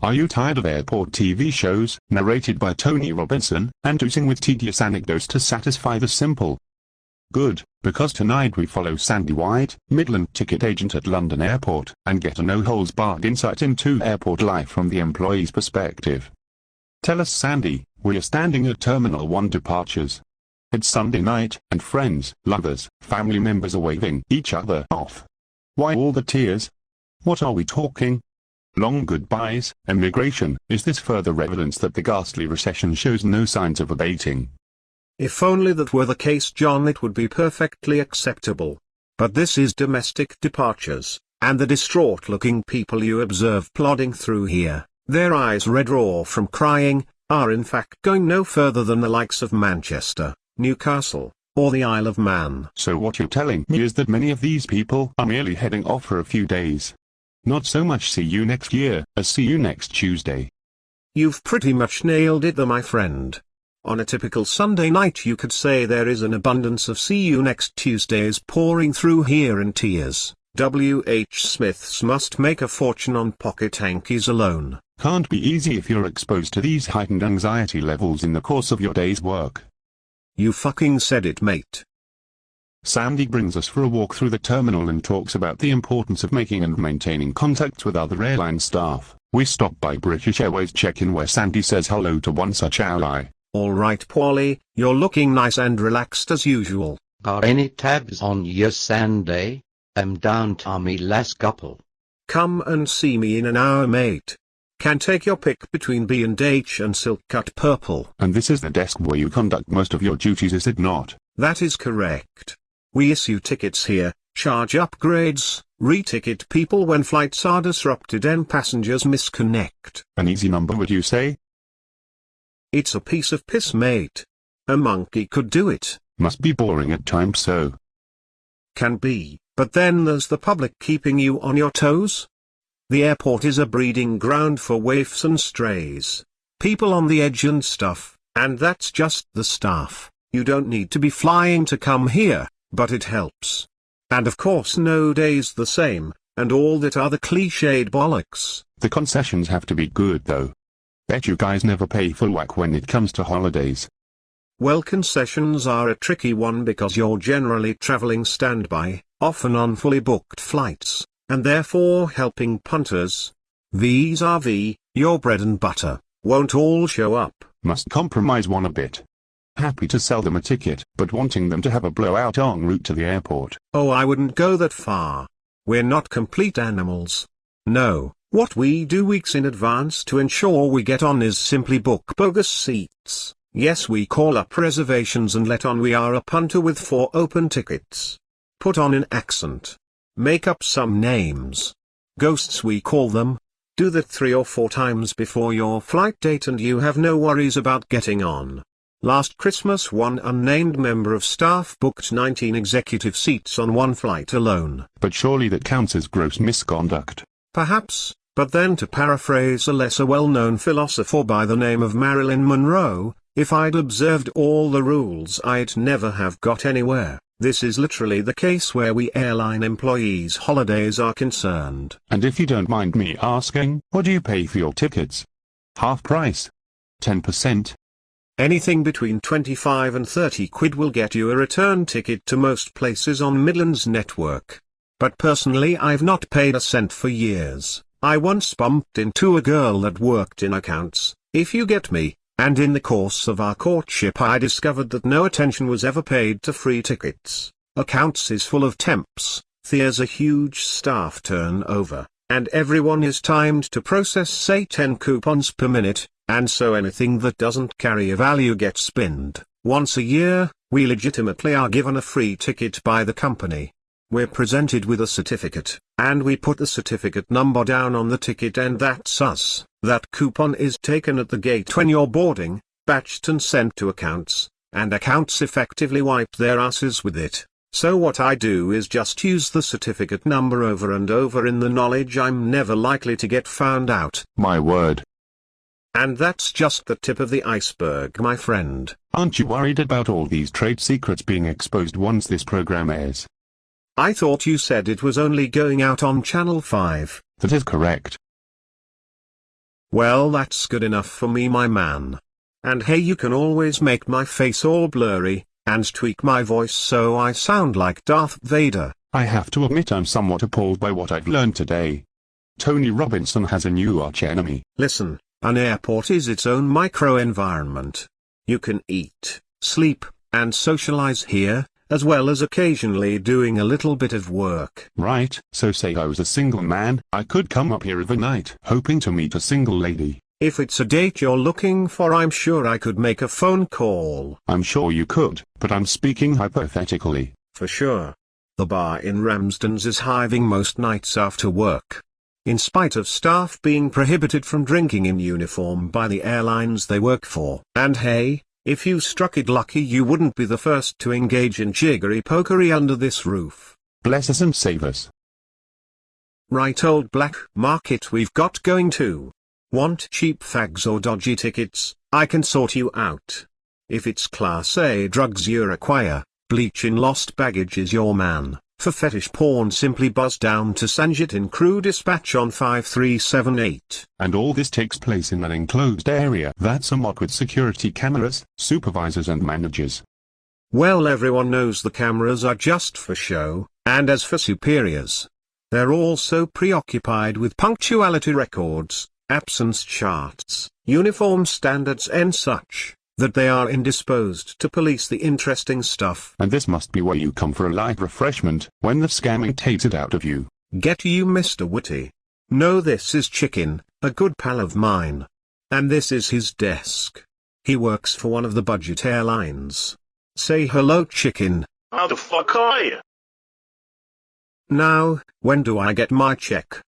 Are you tired of airport TV shows, narrated by Tony Robinson, and oozing with tedious anecdotes to satisfy the simple? Good, because tonight we follow Sandy White, Midland Ticket Agent at London Airport, and get a no-holds-barred insight into airport life from the employee's perspective. Tell us, Sandy, we're standing at Terminal 1 departures. It's Sunday night, and friends, lovers, family members are waving each other off. Why all the tears? What are we talking? Long goodbyes, emigration. Is this further evidence that the ghastly recession shows no signs of abating? If only that were the case, John, it would be perfectly acceptable. But this is domestic departures, and the distraught-looking people you observe plodding through here, their eyes red raw from crying, are in fact going no further than the likes of Manchester, Newcastle, or the Isle of Man. So what you're telling me is that many of these people are merely heading off for a few days. Not so much see you next year, as see you next Tuesday. You've pretty much nailed it there, my friend. On a typical Sunday night you could say there is an abundance of see you next Tuesdays pouring through here in tears. W.H. Smiths must make a fortune on pocket hankies alone. Can't be easy if you're exposed to these heightened anxiety levels in the course of your day's work. You fucking said it, mate. Sandy brings us for a walk through the terminal and talks about the importance of making and maintaining contacts with other airline staff. We stop by British Airways check-in where Sandy says hello to one such ally. Alright, Paulie, you're looking nice and relaxed as usual. Are any tabs on your Sunday? I'm down to me last couple. Come and see me in an hour, mate. Can take your pick between B&H and Silk Cut Purple. And this is the desk where you conduct most of your duties, is it not? That is correct. We issue tickets here, charge upgrades, reticket people when flights are disrupted and passengers misconnect. An easy number, would you say? It's a piece of piss, mate. A monkey could do it. Must be boring at times, so. Can be, but then there's the public keeping you on your toes. The airport is a breeding ground for waifs and strays. People on the edge and stuff, and that's just the staff. You don't need to be flying to come here, but it helps. And of course no day's the same, and all that other cliched bollocks. The concessions have to be good though. Bet you guys never pay full whack when it comes to holidays. Well, concessions are a tricky one because you're generally traveling standby, often on fully booked flights, and therefore helping punters, vis-a-vis, your bread and butter, won't all show up. Must compromise one a bit. Happy to sell them a ticket, but wanting them to have a blowout en route to the airport. Oh, I wouldn't go that far. We're not complete animals. No, what we do weeks in advance to ensure we get on is simply book bogus seats. Yes, we call up reservations and let on we are a punter with 4 open tickets. Put on an accent. Make up some names. Ghosts we call them. Do that 3 or 4 times before your flight date and you have no worries about getting on. Last Christmas one unnamed member of staff booked 19 executive seats on one flight alone. But surely that counts as gross misconduct. Perhaps, but then to paraphrase a lesser well-known philosopher by the name of Marilyn Monroe, if I'd observed all the rules I'd never have got anywhere. This is literally the case where we airline employees' holidays are concerned. And if you don't mind me asking, what do you pay for your tickets? Half price? 10%? Anything between 25 and 30 quid will get you a return ticket to most places on Midland's network. But personally I've not paid a cent for years. I once bumped into a girl that worked in accounts, if you get me, and in the course of our courtship I discovered that no attention was ever paid to free tickets. Accounts is full of temps, there's a huge staff turnover, and everyone is timed to process say 10 coupons per minute. And so anything that doesn't carry a value gets spinned. Once a year, we legitimately are given a free ticket by the company. We're presented with a certificate, and we put the certificate number down on the ticket and that's us. That coupon is taken at the gate when you're boarding, batched and sent to accounts, and accounts effectively wipe their asses with it. So what I do is just use the certificate number over and over in the knowledge I'm never likely to get found out. My word. And that's just the tip of the iceberg, my friend. Aren't you worried about all these trade secrets being exposed once this program airs? I thought you said it was only going out on Channel 5. That is correct. Well, that's good enough for me, my man. And hey, you can always make my face all blurry, and tweak my voice so I sound like Darth Vader. I have to admit I'm somewhat appalled by what I've learned today. Tony Robinson has a new archenemy. Listen, an airport is its own micro-environment. You can eat, sleep, and socialize here, as well as occasionally doing a little bit of work. Right, so say I was a single man, I could come up here overnight, hoping to meet a single lady. If it's a date you're looking for, I'm sure I could make a phone call. I'm sure you could, but I'm speaking hypothetically. For sure. The bar in Ramsden's is hiving most nights after work. In spite of staff being prohibited from drinking in uniform by the airlines they work for. And hey, if you struck it lucky, you wouldn't be the first to engage in jiggery-pokery under this roof. Bless us and save us. Right, old black market we've got going to. Want cheap fags or dodgy tickets? I can sort you out. If it's Class A drugs you require, Bleach in Lost Baggage is your man. For fetish porn, simply buzz down to Sanjit in Crew Dispatch on 5378. And all this takes place in an enclosed area that's amok with security cameras, supervisors and managers. Well, everyone knows the cameras are just for show, and as for superiors, they're all so preoccupied with punctuality records, absence charts, uniform standards and such, that they are indisposed to police the interesting stuff. And this must be where you come for a light refreshment, when the scamming takes it out of you. Get you, Mr. Witty. No, this is Chicken, a good pal of mine. And this is his desk. He works for one of the budget airlines. Say hello, Chicken. How the fuck are you? Now, when do I get my check?